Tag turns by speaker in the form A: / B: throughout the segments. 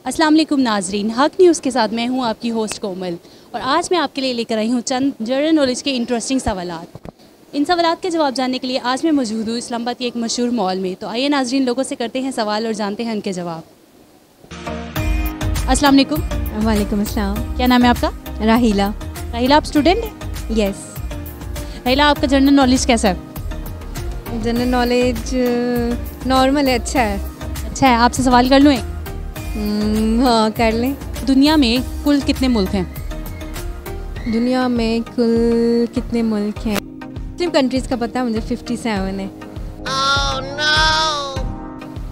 A: अस्सलाम वालेकुम नाजरीन, हक न्यूज़ के साथ मैं हूं आपकी होस्ट कोमल और आज मैं आपके लिए लेकर आई हूं चंद जनरल नॉलेज के इंटरेस्टिंग सवालात। इन सवालात के जवाब जानने के लिए आज मैं मौजूद हूं इस्लामाबाद के एक मशहूर मॉल में। तो आइए नाजरीन, लोगों से करते हैं सवाल और जानते हैं उनके जवाब। अस्सलाम वालेकुम।
B: वालेकुम अस्सलाम।
A: क्या नाम है आपका?
B: राहिला।
A: राहिला, आप स्टूडेंट हैं?
B: यस।
A: राहिला, आपका जनरल नॉलेज कैसा है?
B: जनरल नॉलेज नॉर्मल है, अच्छा है।
A: अच्छा है। आपसे सवाल कर लूँ एक?
B: हाँ कर लें।
A: दुनिया में कुल कितने मुल्क हैं?
B: दुनिया में कुल कितने मुल्क हैं? मुस्लिम कंट्रीज़ का पता है मुझे, 57 है।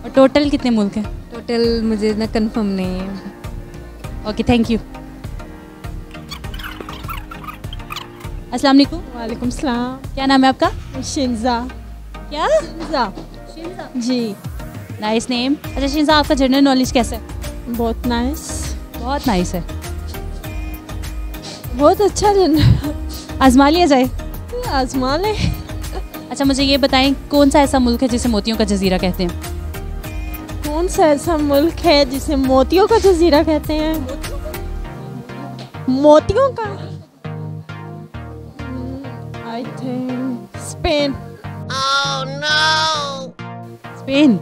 A: और टोटल कितने मुल्क हैं?
B: टोटल मुझे इतना कंफर्म नहीं है।
A: Okay, thank you. अस्सलाम वालेकुम।
C: वालेकुम सलाम।
A: क्या नाम है आपका?
C: शिंजा।
A: क्या?
C: शिंजा जी।
A: Nice name. अच्छा शिंजा, आपका जनरल नॉलेज कैसा है?
C: बहुत नाइस।
A: बहुत नाइस है।
C: बहुत अच्छा जनरल।
A: आजमा लिया जाए।
C: आजमा ले।
A: अच्छा मुझे ये बताएं, कौन सा ऐसा मुल्क है जिसे मोतियों का जजीरा कहते हैं?
C: कौन सा ऐसा मुल्क है जिसे मोतियों का जजीरा कहते हैं? मोतियों का? I think Spain.
A: स्पेन?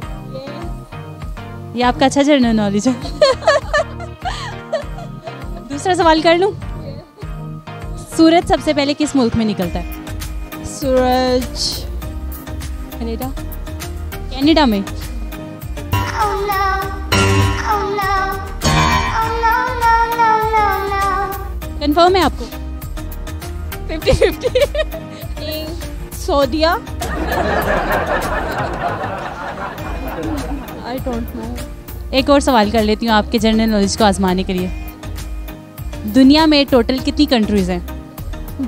A: ये आपका अच्छा जनरल नॉलेज है। दूसरा सवाल कर लूं? सूरज सबसे पहले किस मुल्क में निकलता है?
C: सूरज
A: कनाडा। कनाडा में? कंफर्म है आपको?
C: 50-50। सऊदिया। I don't know.
A: एक और सवाल कर लेती हूँ आपके जनरल नॉलेज को आजमाने के लिए। दुनिया में टोटल कितनी कंट्रीज हैं?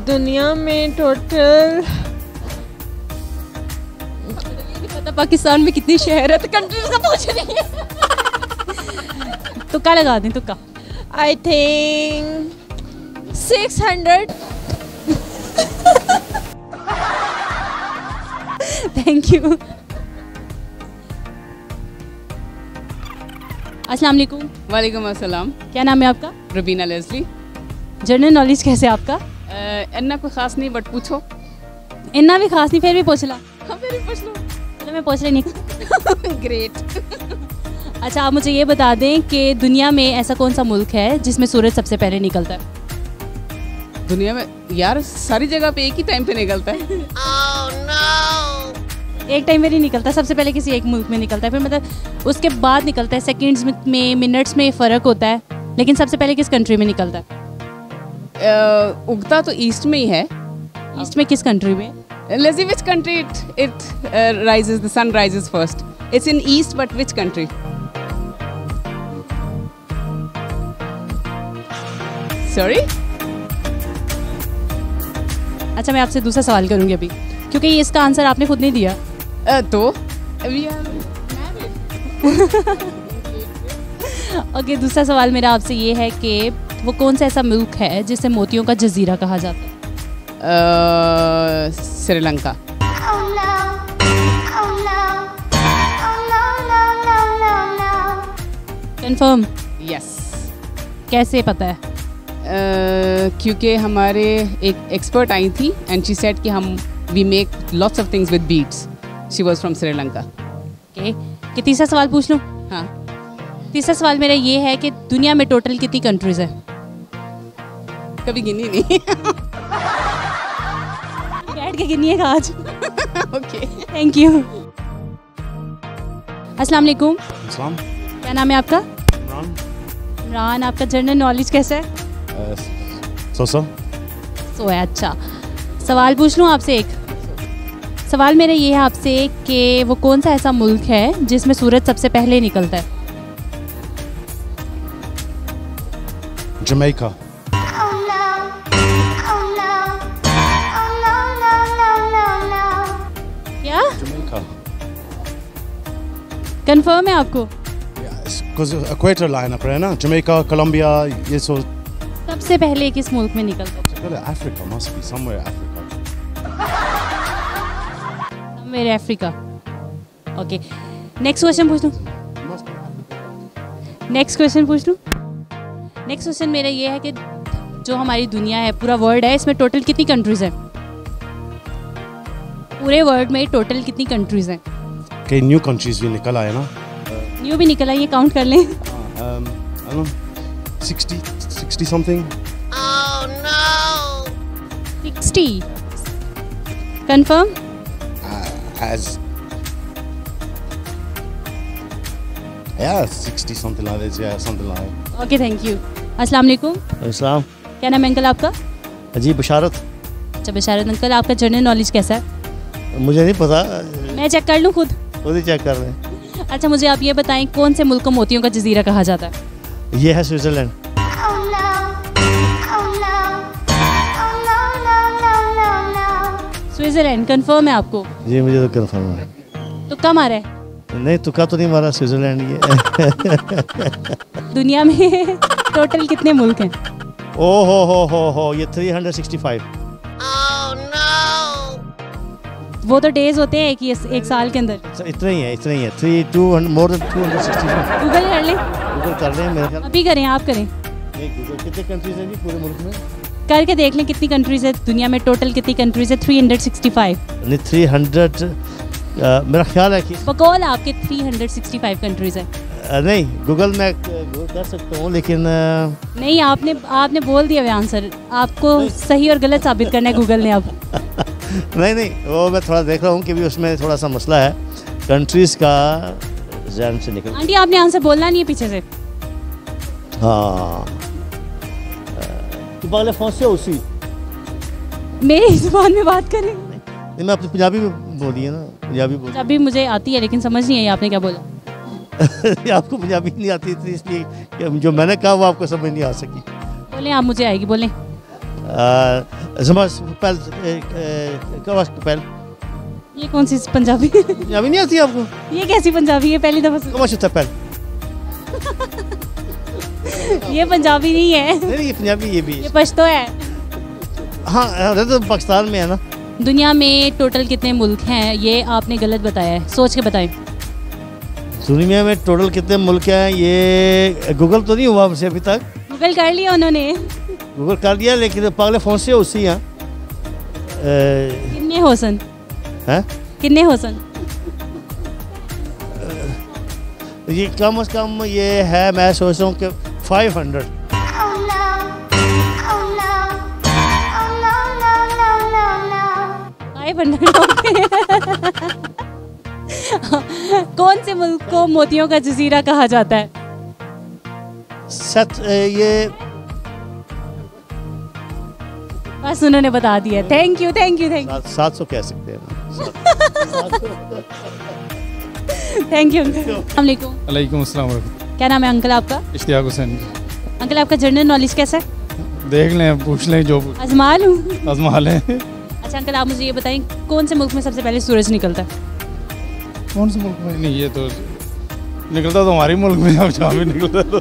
C: दुनिया में टोटल
A: पता पाकिस्तान में कितनी शहर है, तो कंट्रीज का पूछ रही है। तुक्का लगा दें, तुक्का।
C: I think 600।
A: Thank you. अस्सलाम वालेकुम।
D: वालेकुम अस्सलाम।
A: क्या नाम है आपका?
D: रबीना लेस्ली।
A: जनरल नॉलेज कैसे है आपका?
D: इन्ना कोई खास नहीं, बट पूछो।
A: इन्ना भी खास नहीं, फिर भी पूछ ला।
D: हाँ फिर पूछ लो।
A: चलो मैं पूछ रही नहीं।
D: ग्रेट।
A: अच्छा आप मुझे ये बता दें कि दुनिया में ऐसा कौन सा मुल्क है जिसमें सूरज सबसे पहले निकलता है?
D: दुनिया में यार सारी जगह पे एक ही टाइम पे निकलता है।
A: एक टाइम में नहीं निकलता, सबसे पहले किसी एक मुल्क में निकलता है, फिर मतलब उसके बाद निकलता है। सेकंड्स में, मिनट्स में फ़र्क होता है, लेकिन सबसे पहले किस कंट्री में निकलता है?
D: उगता तो ईस्ट में ही है।
A: ईस्ट में किस कंट्री में?
D: Let's see which country it rises, the sun rises first. It's in east, but which country? Sorry.
A: अच्छा मैं आपसे दूसरा सवाल करूंगी अभी, क्योंकि ये इसका आंसर आपने खुद नहीं दिया।
D: तो
A: ओके, दूसरा सवाल मेरा आपसे ये है कि वो कौन सा ऐसा मुल्क है जिसे मोतियों का जजीरा कहा जाता है?
D: श्रीलंका।
A: कंफर्म?
D: यस।
A: कैसे पता है?
D: क्योंकि हमारे एक एक्सपर्ट आई थी एंड शी सेड कि हम we make lots of things with beads. She was from Sri Lanka.
A: Okay, कि तीसरा सवाल पूछ लूँ?
D: हाँ।
A: तीसरा सवाल मेरा ये है कि दुनिया में टोटल कितनी कंट्रीज है?
D: कभी गिनी नहीं।
A: बैठ के गिनिएगा आज।
D: Okay,
A: thank you. अस्सलाम वालेकुम।
E: इस्लाम।
A: क्या नाम है आपका?
E: इमरान।
A: इमरान, आपका जनरल नॉलेज कैसा है?
E: सो
A: है। अच्छा सवाल पूछ लूँ आपसे एक? सवाल मेरा ये है आपसे कि वो कौन सा ऐसा मुल्क है जिसमें सूरज सबसे पहले निकलता है?
E: जमैका।
A: क्या?
E: जमैका।
A: कंफर्म है आपको?
E: इक्वेटर लाइन पर है ना, जमैका, कोलंबिया, ये सो।
A: सबसे पहले किस मुल्क में निकलता है?
E: Africa, must be somewhere Africa.
A: मेरे अफ्रीका। ओके, नेक्स्ट क्वेश्चन पूछ लूँ? नेक्स्ट क्वेश्चन पूछ लूँ। नेक्स्ट क्वेश्चन मेरा ये है कि जो हमारी दुनिया है, पूरा वर्ल्ड है, इसमें टोटल कितनी कंट्रीज हैं? पूरे वर्ल्ड में टोटल कितनी कंट्रीज हैं?
E: कई न्यू कंट्रीज भी निकल आए ना।
A: न्यू भी निकल आई, ये काउंट कर लें।
E: 60 something.
A: 60 confirm?
E: As yeah, 60 something like this. Yeah, something like that.
A: Okay, thank you. अस्सलाम वालेकुम।
F: इस्लाम
A: क्या नाम है अंकल आपका?
F: जी बशारत।
A: अच्छा बशारत अंकल, आपका जनरल नॉलेज कैसा है?
F: मुझे नहीं पता,
A: मैं चेक कर लूँ खुद?
F: खुद ही चेक कर रहे हैं।
A: अच्छा मुझे आप ये बताएं, कौन से मुल्क को मोतियों का जजीरा कहा जाता है?
F: ये है स्विट्ज़रलैंड।
A: स्विट्जरलैंड कंफर्म है आपको?
F: जी मुझे तो कंफर्म है।
A: तो कम आ रहा है?
F: नहीं तुक्का तो नहीं मारा, स्विट्ज़रलैंड ही है।
A: दुनिया में टोटल कितने मुल्क हैं?
F: ओ हो ये 365।
A: वो तो डेज होते हैं कि एक साल के अंदर।
F: इतना ही है 200 more than 265।
A: गूगल कर लें?
F: गूगल कर लें मेरे ख्याल।
A: अभी करें, आप करें।
F: नहीं गूगल कितने कंट्रीज हैं जी पूरे मुल्क में?
A: करके देख लें कितनी कंट्रीज है दुनिया में, टोटल कितनी कंट्रीज है? 365।
F: नहीं 300 मेरा ख्याल है कि
A: बकौल आपके 365 कंट्रीज है।
F: नहीं गूगल में गूगल कर सकता हूँ लेकिन
A: नहीं, आपने बोल दिया आंसर, आपको सही और गलत साबित करना है गूगल ने अब।
F: नहीं वो मैं थोड़ा देख रहा हूँ कि भी उसमें थोड़ा सा मसला है कंट्रीज का जहन से निकल।
A: आंटी आपने आंसर बोलना नहीं है पीछे से।
F: हाँ तो बागले फोन से उसी
A: मेरी जुबान में बात करें।
F: नहीं मैं अपनी पंजाबी में बोली है ना, पंजाबी बोली।
A: पंजाबी मुझे आती है लेकिन समझ नहीं आई आपने क्या बोला।
F: आपको पंजाबी नहीं आती थी इसलिए कि जो मैंने कहा वो आपको समझ नहीं आ सकी।
A: बोलें आप, मुझे आएगी, बोलें। ये कौन सी पंजाबी?
F: पंजाबी नहीं आती आपको?
A: ये कैसी पंजाबी है? पहली दफा
F: कमाश
A: ये पंजाबी नहीं है।
F: नहीं ये पंजाबी, ये भी
A: ये पश्तो है।
F: हाँ तो पाकिस्तान में है ना।
A: दुनिया में टोटल कितने मुल्क हैं? ये आपने गलत बताया है, सोच के बताएं।
F: दुनिया में टोटल कितने मुल्क हैं? ये गूगल तो नहीं हुआ मुझसे अभी तक।
A: गूगल कर लिया उन्होंने?
F: गूगल कर दिया लेकिन पागले फोन से उसी हैं।
A: कितने होसन?
F: हैं?
A: कितने होसन?
F: ये कम से कम ये है, मैं सोच रहा हूँ कि 500।
A: कौन से मुल्क को मोतियों का जजीरा कहा जाता है?
F: ये
A: बस उन्होंने बता दिया। थैंक यू
F: 700 कह सकते हैं।
A: थैंक यू वालेकुम।
G: वालेकुम अस्सलाम वरहमतुल्लाह।
A: क्या नाम है अंकल आपका?
G: इश्तियाक हुसैन।
A: अंकल आपका जनरल नॉलेज कैसा है?
G: देख लें, पूछ लें, जो
A: आजमा लूं?
G: आजमा लें।
A: अच्छा अंकल आप मुझे ये बताएं, कौन से मुल्क में सबसे पहले सूरज निकलता है?
G: कौन से मुल्क में? नहीं ये तो निकलता तो हमारे मुल्क में, अब जहाँ भी निकलता तो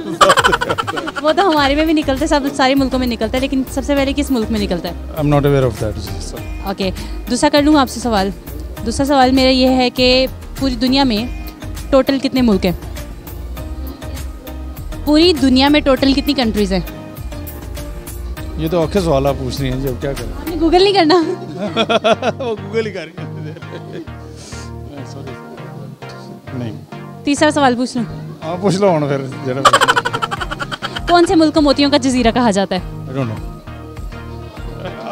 A: वो तो हमारे में भी निकलता है, सब सारे मुल्कों में निकलता है, लेकिन सबसे पहले किस मुल्क में निकलता है?
G: I am not aware of that.
A: Okay, दूसरा कर लूँ आपसे सवाल। दूसरा सवाल मेरा ये है कि पूरी दुनिया में टोटल कितने मुल्क हैं? पूरी दुनिया में टोटल कितनी कंट्रीज हैं?
G: ये तो औखे सवाल आप पूछ रही हैं, जब क्या करें।
A: आपने गूगल नहीं करना?
G: वो गूगल ही कर रही है। नहीं।
A: तीसरा सवाल पूछ लूँ?
G: हाँ पूछ लो फिर जरा।
A: कौन से मुल्क को मोतियों का जजीरा कहा जाता है?
G: I don't know।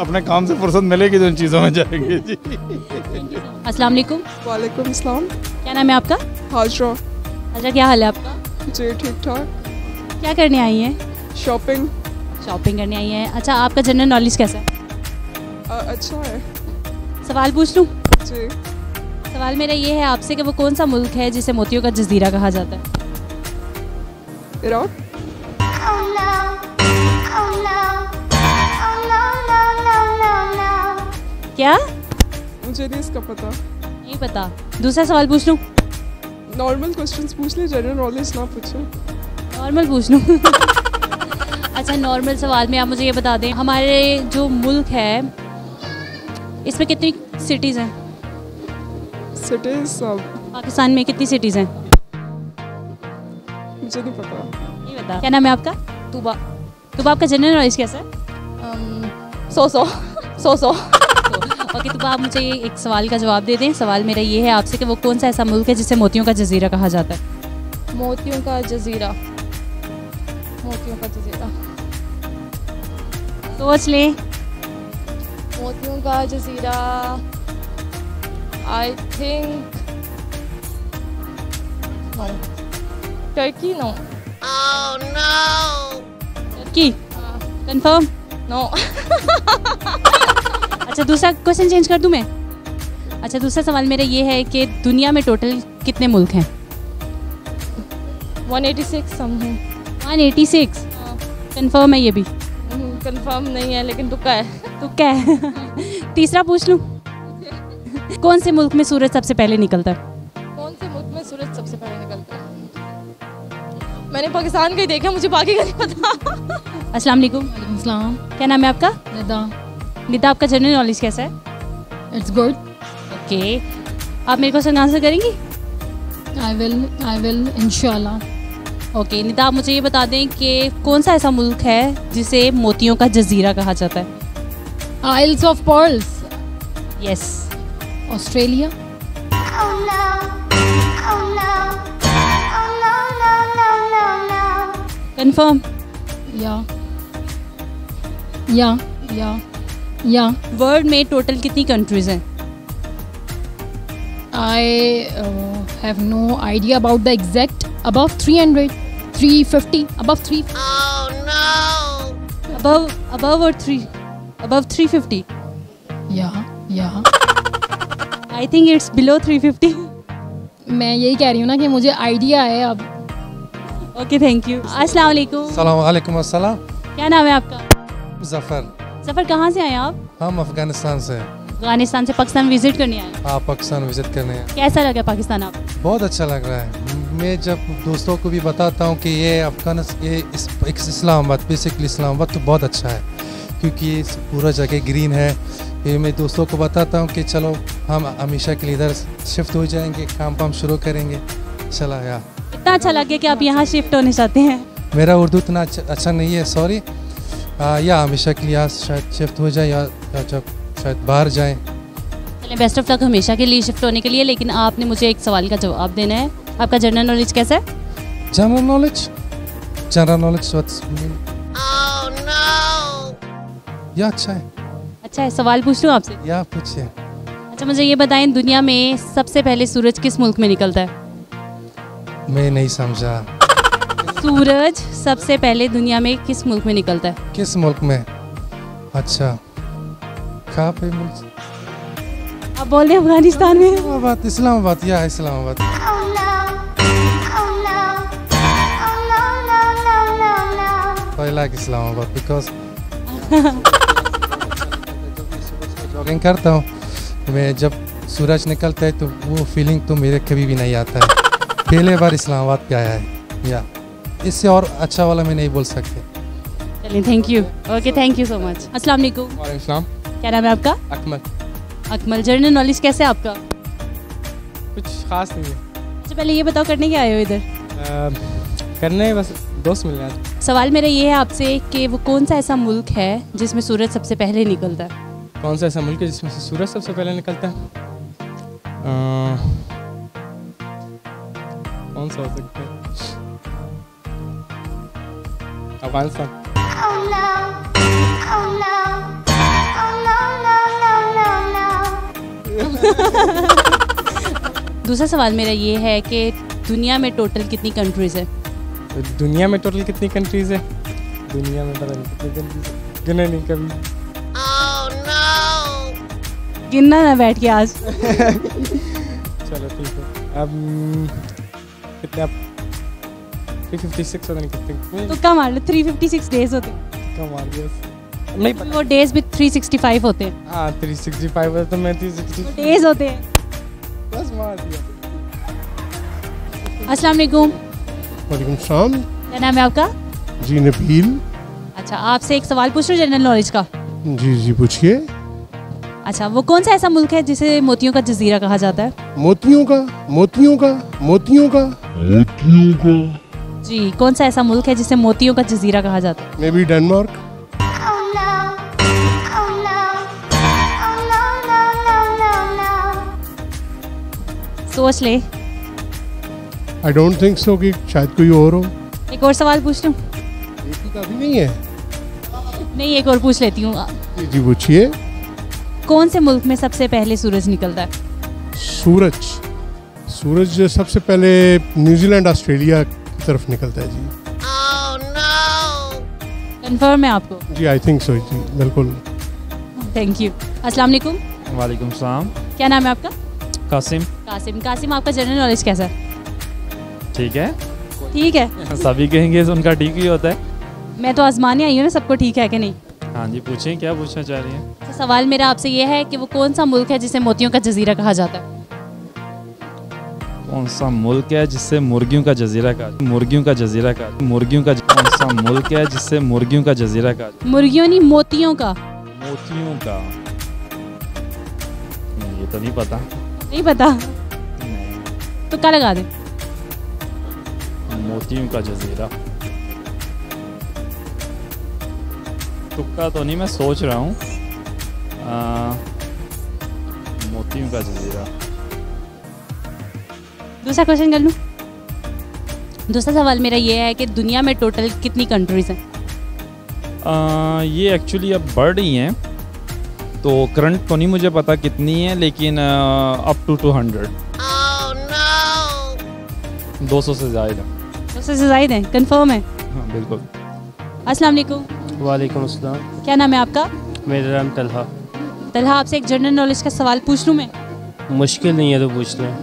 G: अपने काम से फुर्सत मिलेगी तो उन चीज़ों में जाएंगे जी।
A: अस्सलाम वालेकुम।
H: वालेकुम अस्सलाम।
A: क्या नाम है आपका?
H: हाजरा।
A: अच्छा क्या हाल है आपका?
H: जी ठीक ठाक।
A: क्या करने आई हैं?
H: शॉपिंग।
A: शॉपिंग करने आई हैं। अच्छा आपका जनरल नॉलेज कैसा है?
H: अच्छा है।
A: सवाल पूछ लूँ?
H: जी।
A: सवाल मेरा ये है आपसे कि वो कौन सा मुल्क है जिसे मोतियों का जजीरा कहा जाता है?
H: इराक।
A: क्या?
H: मुझे नहीं इसका पता।
A: नहीं पता। दूसरा सवाल पूछ लूँ?
H: नॉर्मल क्वेश्चंस पूछ ले, जनरल नॉलेज ना पूछो।
A: नॉर्मल पूछ लूँ? अच्छा नॉर्मल सवाल में आप मुझे ये बता दें, हमारे जो मुल्क है इसमें कितनी सिटीज़ हैं?
H: सिटीज़
A: पाकिस्तान में कितनी सिटीज़ हैं?
H: मुझे नहीं पता।
A: नहीं बता। क्या नाम है आपका?
C: तुबा।
A: तो आपका जनरल नॉलेज कैसा है?
C: सो
A: ओके, तो आप मुझे एक सवाल का जवाब दे दें। सवाल मेरा ये है आपसे कि वो कौन सा ऐसा मुल्क है जिसे मोतियों का जजीरा कहा जाता है?
C: मोतियों का जजीरा। मोतियों का जजीरा।
A: सोच लें।
C: मोतियों का जजीरा। I think no. Turkey no.
A: की कंफर्म?
C: नो।
A: अच्छा, दूसरा क्वेश्चन चेंज कर दूं मैं? अच्छा, दूसरा सवाल मेरा ये है कि दुनिया में टोटल कितने मुल्क हैं?
C: 186 समथिंग।
A: 186 कंफर्म है ये भी?
C: कंफर्म नहीं है लेकिन तुक्का है।
A: तो क्या है? तीसरा पूछ लूं? कौन से मुल्क में सूरज सबसे पहले निकलता है?
C: कौन से मुल्क में सूरज सबसे पहले निकलता है? मैंने पाकिस्तान का ही देखा, मुझे बाकी का नहीं पता।
A: अस्सलाम वालेकुम।
B: Islam.
A: क्या नाम है आपका?
B: Nida.
A: निदा, आपका जनरल नॉलेज कैसा है?
B: It's good.
A: ओके, आप मेरे क्वेश्चन आंसर करेंगी?
B: I will, inshallah.
A: Okay Nida, आप मुझे ये बता दें कि कौन सा ऐसा मुल्क है जिसे मोतियों का जजीरा कहा जाता है?
B: Isles of Pearls.
A: Yes.
B: Australia.
A: Confirm?
B: Yeah.
A: World में टोटल कितनी कंट्रीज हैं?
B: I have no idea about the exact. Above 300, 350, above 3.
A: above or 3 above 350?
B: Yeah.
A: I think it's below 350।
B: मैं यही कह रही हूँ ना कि मुझे आइडिया है अब।
A: Okay, thank you. अस्सलाम वालेकुम।
G: सलाम अस्सलाम।
A: क्या नाम है आपका?
G: जफ़र।
A: सफ़र कहाँ से आए हैं आप?
G: हम अफ़गानिस्तान से हैं।
A: अफगानिस्तान से पाकिस्तान विजिट करने आए हैं।
G: आप पाकिस्तान विजिट करने हैं।
A: कैसा लगा पाकिस्तान आपको?
G: बहुत अच्छा लग रहा है। मैं जब दोस्तों को भी बताता हूँ कि ये इस्लामाबाद, बेसिकली इस्लामाबाद तो बहुत अच्छा है, क्योंकि ये पूरा जगह ग्रीन है। ये मैं दोस्तों को बताता हूँ कि चलो हम हमेशा के लिए इधर शिफ्ट हो जाएंगे, काम शुरू करेंगे। चला यार,
A: इतना अच्छा लग गया कि आप यहाँ शिफ्ट होने चाहते हैं।
G: मेरा उर्दू इतना अच्छा नहीं है, सॉरी। या हमेशा के लिए शायद शिफ्ट हो जाए, या जब शायद बाहर जाएं।
A: चलें, बेस्ट ऑफ लक हमेशा के लिए शिफ्ट होने के लिए। लेकिन आपने मुझे एक सवाल का जवाब देना है। आपका जनरल नॉलेज कैसा है?
G: जनरल नॉलेज या अच्छा है।
A: अच्छा है। सवाल पूछ लूँ आपसे?
G: या पूछिए।
A: अच्छा, मुझे ये बताएं, दुनिया में सबसे पहले सूरज किस मुल्क में निकलता है?
G: मैं नहीं समझा।
A: सूरज सबसे पहले दुनिया में किस मुल्क में निकलता है?
G: किस मुल्क में? अच्छा, कहाँ पे मुल्क?
A: आप बोल रहे हैं अफगानिस्तान में।
G: इस्लामाबाद या Islamabad. I like Islamabad because jogging करता हूँ मैं, जब सूरज निकलता है तो वो फीलिंग तो मेरे कभी भी नहीं आता है। पहले बार इस्लामाबाद पे आया है, या इससे और अच्छा वाला मैं नहीं बोल सकते।
A: चलिए, thank you. Okay, thank you so much. अस्सलाम वालेकुम।
I: वालेकुम सलाम।
A: क्या नाम है आपका?
I: अकमल।
A: अकमल, जनरल नॉलेज कैसे है आपका?
I: कुछ खास नहीं है।
A: अच्छा, पहले ये बताओ, करने क्या आए हो इधर?
I: करने बस दोस्त मिल रहे।
A: सवाल मेरा ये है आपसे कि वो कौन सा ऐसा मुल्क है जिसमें सूरज सबसे पहले निकलता है?
I: कौन सा ऐसा मुल्क है जिसमें से सूरज सबसे पहले निकलता है? कौन सा हो सकता है? अफगानिस्तान।
A: दूसरा सवाल मेरा ये है कि दुनिया में टोटल कितनी कंट्रीज है?
I: दुनिया में टोटल कितनी कंट्रीज है? दुनिया में पता नहीं कितनी कंट्रीज है, गिने नहीं कभी।
A: गिनना ना बैठ के आज।
I: चलो ठीक है। अब कितने? अब 356 पता नहीं कितने।
A: तो कम मार लो, 356 डेज होते हैं।
I: कम मार दिया नहीं पता।
A: वो डेज भी 365 होते हैं।
I: हाँ 365 है तो मैं 360
A: डेज होते हैं।
I: बस मार दिया।
A: अस्सलाम वालेकुम।
J: वालेकुम सलाम।
A: क्या नाम है आपका?
J: जी नबील।
A: अच्छा, आपसे एक सवाल पूछ रहा हूँ जनरल नॉलेज का।
J: जी पूछिए।
A: अच्छा, वो कौन सा ऐसा मुल्क है जिसे मोतियों का जजीरा कहा जाता है?
J: मोतियों का
A: जी, कौन सा ऐसा मुल्क है जिसे मोतियों का जजीरा कहा जाता है?
J: May be Denmark.
A: सोच ले।
J: आई डोंट थिंक सो कि शायद कोई और हो.
A: एक और सवाल पूछ लूँ?
J: एक ही काफी नहीं है.
A: नहीं, एक और पूछ लेती हूँ।
J: जी पूछिए.
A: कौन से मुल्क में सबसे पहले सूरज निकलता है?
J: सूरज सबसे पहले न्यूजीलैंड ऑस्ट्रेलिया की तरफ निकलता है जी.
A: कंफर्म है आपको?
J: जी आई थिंक सो जी, बिल्कुल.
A: Thank you. अस्सलाम वालेकुम।
K: वालेकुम सलाम.
A: क्या नाम है आपका?
K: कासिम.
A: कासिम, आपका जनरल नॉलेज कैसा है?
K: ठीक है.
A: ठीक है।
K: सभी कहेंगे उनका ठीक ही होता है.
A: मैं तो आजमाने आई हूँ ना, सबको ठीक है कि नहीं.
K: हाँ जी, पूछें क्या पूछना चाह रही हैं.
A: तो सवाल मेरा आपसे ये है कि वो कौन सा मुल्क है जिसे मोतियों का जजीरा कहा जाता है?
K: कौन सा मुल्क है जिससे मुर्गियों का जजीरा कहा? कौन सा मुल्क है जिससे मुर्गियों का जजीरा कहा?
A: मुर्गियों नहीं, मोतियों का.
K: मोतियों का. ये तो नहीं पता.
A: नहीं पता? तो क्या लगा दे?
K: मोतियों का जजीरा. तुक्का तो नहीं, मैं सोच रहा हूँ. मोतियों का जजीरा.
A: दूसरा क्वेश्चन कर लूँ? दूसरा सवाल मेरा ये है कि दुनिया में टोटल कितनी कंट्रीज हैं?
K: ये एक्चुअली अब बढ़ रही हैं, तो करंट तो नहीं मुझे पता कितनी है, लेकिन अप टू 200. 200 से ज़्यादा.
A: 200 से ज़्यादा है? कंफर्म है?
K: हाँ बिल्कुल.
A: अस्सलाम वालेकुम।
L: वालेकुम अस्सलाम।
A: क्या नाम है आपका?
L: मेरा नाम तलहा।
A: तलहा, आपसे एक जनरल नॉलेज का सवाल पूछ लूँ मैं?
L: मुश्किल नहीं है तो पूछ लें।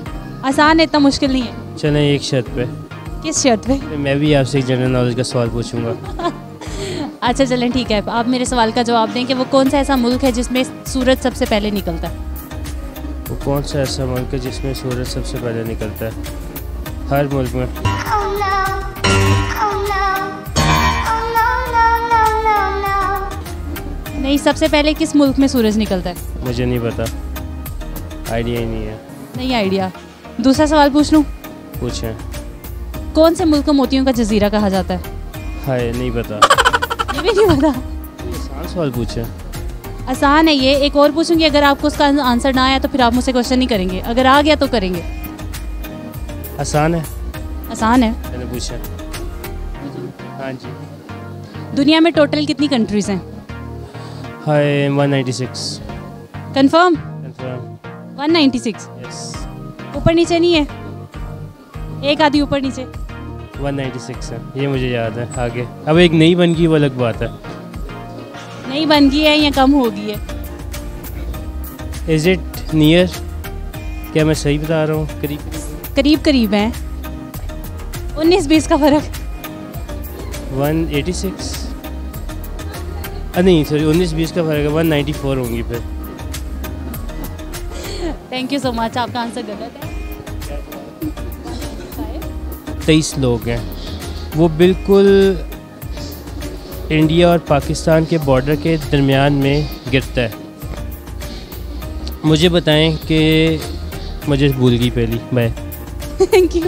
A: आसान है, इतना मुश्किल नहीं है।
L: चलें एक शर्त पे।
A: किस शर्त पे?
L: मैं भी आपसे एक जनरल नॉलेज का सवाल पूछूंगा।
A: अच्छा चलें ठीक है, आप मेरे सवाल का जवाब दें कि वो कौन सा ऐसा मुल्क है जिसमें सूरज सबसे पहले निकलता है?
L: वो कौन सा ऐसा मुल्क है जिसमें सूरज सबसे पहले निकलता है? हर मुल्क में।
A: नहीं, सबसे पहले किस मुल्क में सूरज निकलता है?
L: मुझे नहीं पता, आइडिया ही नहीं है।
A: नहीं आइडिया। दूसरा सवाल पूछ लूँ?
L: पूछें।
A: कौन से मुल्क को मोतियों का जजीरा कहा जाता है?
L: हाय नहीं पता।
A: ये भी नहीं पता?
L: आसान सवाल पूछें।
A: आसान है ये। एक और पूछूंगी, अगर आपको उसका आंसर ना आया तो फिर आप मुझसे क्वेश्चन नहीं करेंगे, अगर आ गया तो करेंगे।
L: आसान है?
A: आसान है।
L: मैंने पूछा। हाँ जी।
A: दुनिया में टोटल कितनी कंट्रीज हैं?
L: हाय 196।
A: कंफर्म?
L: कंफर्म।
A: 196?
L: यस।
A: ऊपर नीचे नहीं है? एक आधी ऊपर नीचे।
L: 196 है, ये मुझे याद है। आगे अब एक नई बन गई, वो अलग बात है।
A: नई बन गई है या कम हो गई है?
L: Is it near? क्या मैं सही बता रहा हूँ? करीब
A: करीब करीब है। 19-20 का फर्क।
L: 186 नहीं सॉरी 19-20 का फर्क है। 194 होंगी फिर।
A: Thank you so much. आपका आंसर गलत है।
L: 23 लोग हैं। वो बिल्कुल इंडिया और पाकिस्तान के बॉर्डर के दरमियान में गिरता है। मुझे बताएं कि मुझे भूल गई पहली। बाय।
A: Thank you.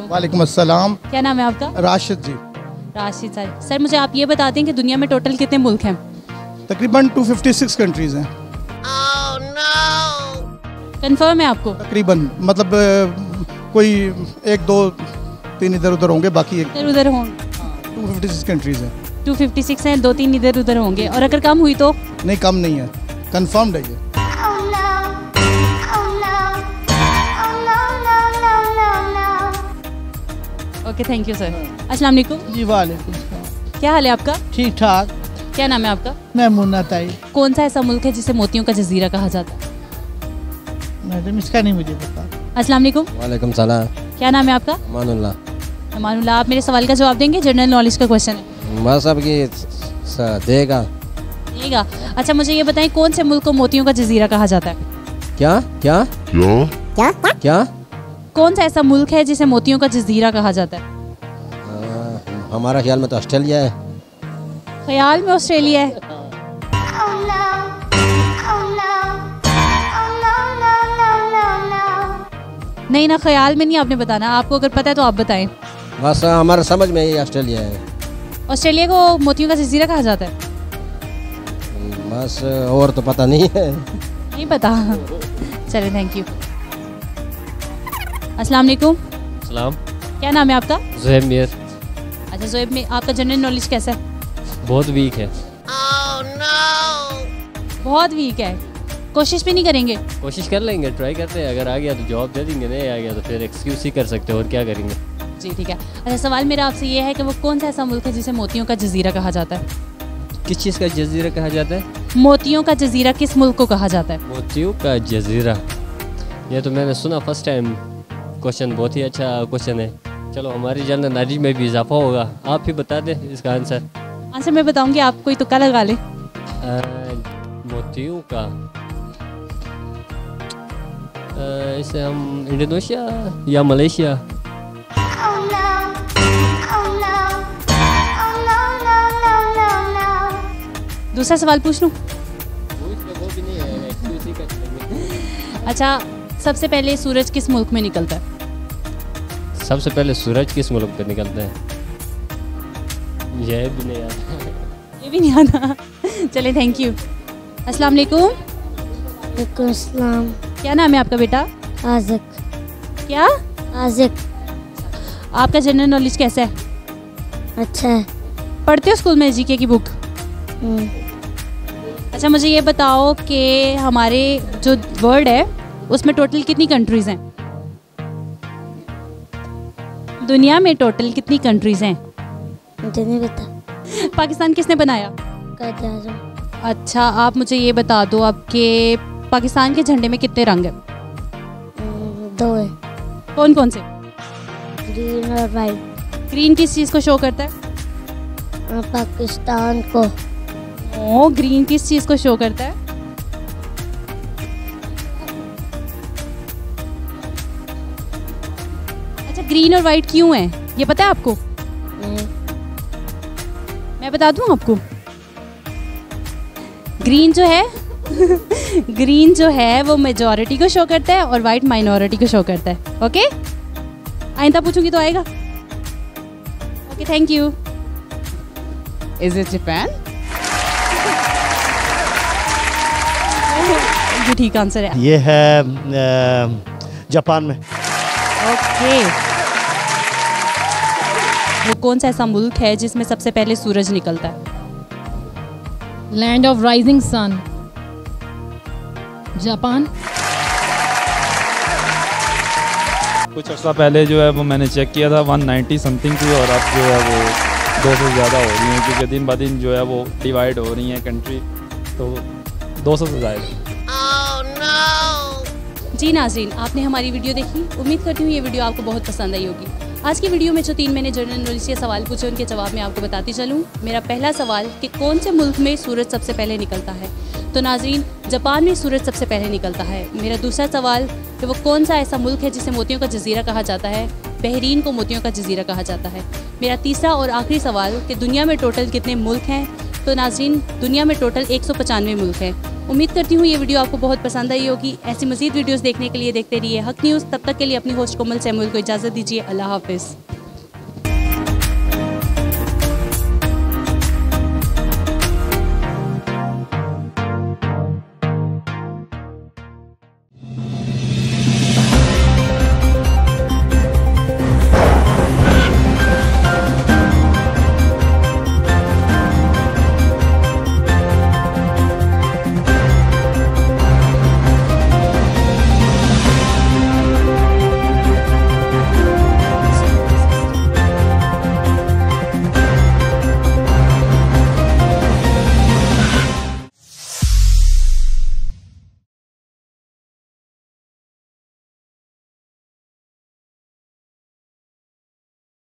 M: वालेकुम अस्सलाम।
A: क्या नाम है आपका?
M: राशिद जी।
A: राशिद सर। सर मुझे आप ये बता दें कि दुनिया में टोटल कितने मुल्क हैं?
M: तकरीबन 256 कंट्रीज हैं।
A: कंफर्म है आपको?
M: तकरीबन मतलब कोई 1 2 3 इधर उधर होंगे, बाकी
A: इधर उधर होंगे।
M: 256 कंट्रीज हैं।
A: 256 हैं, 2-3 इधर उधर होंगे। और अगर कम हुई तो?
M: नहीं कम नहीं है, कंफर्म्ड है ये।
A: Okay thank you sir. अस्सलाम वालेकुम।
N: जी वालेकुम सलाम।
A: क्या हाल है आपका?
N: ठीक ठाक।
A: क्या नाम है आपका?
N: मैं मुन्ना ताई।
A: कौन सा ऐसा मुल्क है जिसे मोतियों का जजीरा कहा जाता है?
N: मैडम इसका नहीं मुझे पता।
A: अस्सलाम वालेकुम।
O: वालेकुम सलाम।
A: क्या नाम है आपका?
O: अमानुल्लाह।
A: अमानुल्लाह, आप मेरे सवाल का जवाब देंगे? जनरल नॉलेज का क्वेश्चन है।
O: बस अब ये देगा।
A: देगा। अच्छा मुझे ये बताएं, कौन से मुल्क को मोतियों का जजीरा कहा जाता है?
O: क्या क्या
A: क्या
O: क्या क्या?
A: कौन सा ऐसा मुल्क है जिसे मोतियों का जजीरा कहा जाता है?
O: हमारा ख्याल में तो ऑस्ट्रेलिया है।
A: ख्याल में ऑस्ट्रेलिया है? नहीं ना, ख्याल में नहीं आपने बताना, आपको अगर पता है तो आप बताएं।
O: बस हमारे समझ में ये ऑस्ट्रेलिया है।
A: ऑस्ट्रेलिया को मोतियों का जजीरा कहा जाता है?
O: बस और तो पता नहीं है।
A: नहीं पता। चलिए, थैंक यू। अस्सलाम वालेकुम।
L: सलाम।
A: क्या नाम है आपका?
L: ज़ुहैब मीर।
A: अच्छा ज़ुहैब, में आपका जनरल नॉलेज कैसा है?
L: बहुत वीक है।
A: बहुत वीक है। कोशिश भी नहीं करेंगे?
L: कोशिश कर लेंगे, ट्राई करते हैं, अगर आ गया तो जॉब दे देंगे, नहीं आ गया तो फिर एक्सक्यूज ही कर सकते हो, और क्या करेंगे।
A: जी ठीक है। अच्छा, सवाल मेरा आपसे ये है कि वो कौन सा ऐसा मुल्क है जिसे मोतियों का जजीरा कहा जाता है?
L: किस चीज़ का जजीरा कहा जाता है?
A: मोतियों का जजीरा किस मुल्क को कहा जाता है?
L: मोतियों का जजीरा, ये तो मैंने सुना फर्स्ट टाइम। क्वेश्चन बहुत ही अच्छा क्वेश्चन है। चलो, हमारी जनरल नॉलेज में भी इजाफा होगा। आप ही बता दें इसका आंसर।
A: आंसर मैं बताऊंगी, आप कोई तुक्का लगा ले।
L: मोतियों का इसे हम इंडोनेशिया या मलेशिया।
A: दूसरा सवाल पूछ लूं?
L: वो भी नहीं है, एक्सक्यूज ही कर लेंगे।
A: अच्छा, सबसे पहले सूरज किस मुल्क में निकलता है?
L: सबसे पहले सूरज किस मुल्क पे निकलता है? यह भी नहीं आता।
A: ये भी नहीं आता। चलिए, थैंक यू। अस्सलाम वालेकुम।
P: वालेकुम अस्सलाम।
A: क्या नाम है आपका बेटा?
P: आज़िक।
A: क्या?
P: आज़िक।
A: आपका जनरल नॉलेज कैसा है?
P: अच्छा है।
A: पढ़ते हो स्कूल में जीके की बुक? अच्छा, मुझे ये बताओ कि हमारे जो वर्ल्ड है उसमें टोटल कितनी कंट्रीज़ हैं? दुनिया में टोटल कितनी कंट्रीज़ हैं?
P: मुझे नहीं पता।
A: पाकिस्तान किसने बनाया?
P: कायद-ए-आज़म।
A: अच्छा, आप मुझे ये बता दो, आपके पाकिस्तान के झंडे में कितने रंग हैं?
P: 2 है।
A: कौन कौन से?
P: ग्रीन और वाइट।
A: ग्रीन किस चीज़ को शो करता है?
P: पाकिस्तान को।
A: ओ, ग्रीन किस चीज़ को शो करता है? अच्छा, ग्रीन और वाइट क्यों है, ये पता है आपको?
P: नहीं।
A: मैं बता दूं आपको। ग्रीन जो है ग्रीन जो है वो मेजॉरिटी को शो करता है और वाइट माइनॉरिटी को शो करता है। ओके, आइंदा पूछूंगी तो आएगा। Okay, thank you.
D: Is it Japan?
A: ये ठीक आंसर है।
F: ये है जापान में।
A: ओके। वो कौन सा ऐसा मुल्क है जिसमें सबसे पहले सूरज निकलता है?
Q: Land of rising sun, Japan.
K: कुछ अर्सा पहले जो है वो मैंने चेक किया था 190 समथिंग थी, और अब जो है वो 200 से ज़्यादा हो रही हैं, क्योंकि दिन ब दिन जो है वो डिवाइड हो रही हैं कंट्री, तो 200 से ज़्यादा।
A: जी नाज़रीन, आपने हमारी वीडियो देखी। उम्मीद करती हूँ ये वीडियो आपको बहुत पसंद आई होगी। आज की वीडियो में जो 3 मैंने जनरल नॉलेज के सवाल पूछे उनके जवाब मैं आपको बताती चलूँ। मेरा पहला सवाल कि कौन से मुल्क में सूरज सबसे पहले निकलता है, तो नाज़रीन जापान में सूरज सबसे पहले निकलता है। मेरा दूसरा सवाल कि वो कौन सा ऐसा मुल्क है जिसे मोतियों का जजीरा कहा जाता है, बहरीन को मोतियों का जजीरा कहा जाता है। मेरा तीसरा और आखिरी सवाल कि दुनिया में टोटल कितने मुल्क हैं, तो नाज़रीन दुनिया में टोटल 195 मुल्क हैं। उम्मीद करती हूँ ये वीडियो आपको बहुत पसंद आई होगी। ऐसी मज़ीद वीडियोस देखने के लिए देखते रहिए हक न्यूज़। तब तक के लिए अपनी होस्ट कोमल सैमुअल को इजाज़त दीजिए। अल्लाह हाफ़िज़।